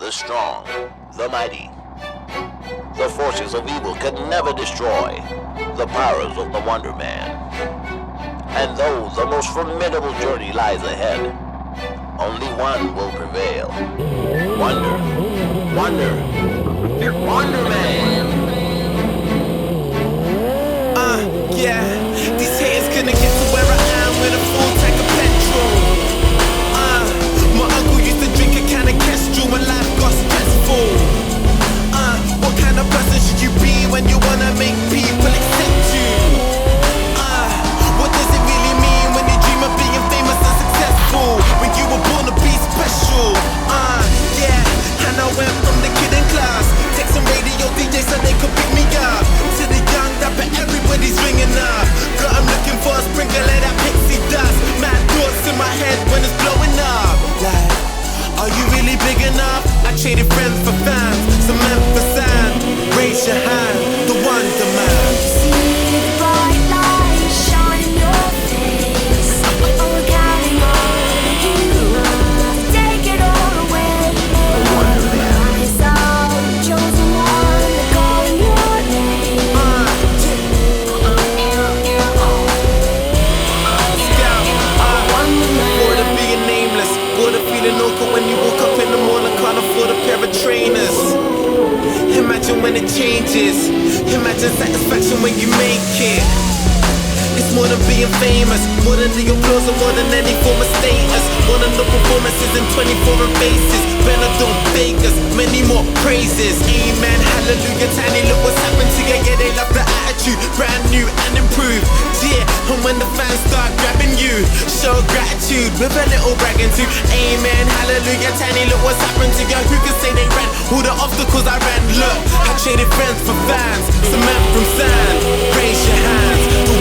the strong, the mighty. The forces of evil can never destroy the powers of the Wonder Man. And though the most formidable journey lies ahead, only one will prevail. Wonder, Wonder Man. Yeah, these haters couldn't get to where I am with a full tank of petrol. My uncle used to drink a can of Kestrel when life got stressful. What kind of person should you be when you wanna make people accept you? What does it really mean when you dream of being famous and successful? When you were born to be special. Yeah, and I went from the kid in class, texting radio DJs so they could pick me up, to the young rapper everybody's ringing up. Got 'em looking for a sprinkle of that pixie dust. Mad thoughts in my head when it's blowing up. Like, are you really big enough? I traded friends for fans, some men for sand. Raise your hand, the Wonder Man. See the bright light shine in your face. Oh, counting on you. Take it all away. Rise up, chosen one, calling your name. Bored of being nameless, bored of feeling awkward when you woke up in the morning, can't afford a pair of trainers. Imagine when it changes, imagine satisfaction when you make it. It's more than being famous, more than the applause and more than any form of status. More than the performances in 24 faces. Better don't fake us, many more praises. Amen, hallelujah, tiny look what's happened to you. Yeah, they love the attitude, brand new and improved. Yeah, and when the fans start grabbing you, show gratitude with a little bragging too. Amen, hallelujah, tiny look what's happened to you. Who can say they ran all the obstacles I ran? Look, I traded friends for fans, some men from sand. Raise your hands, the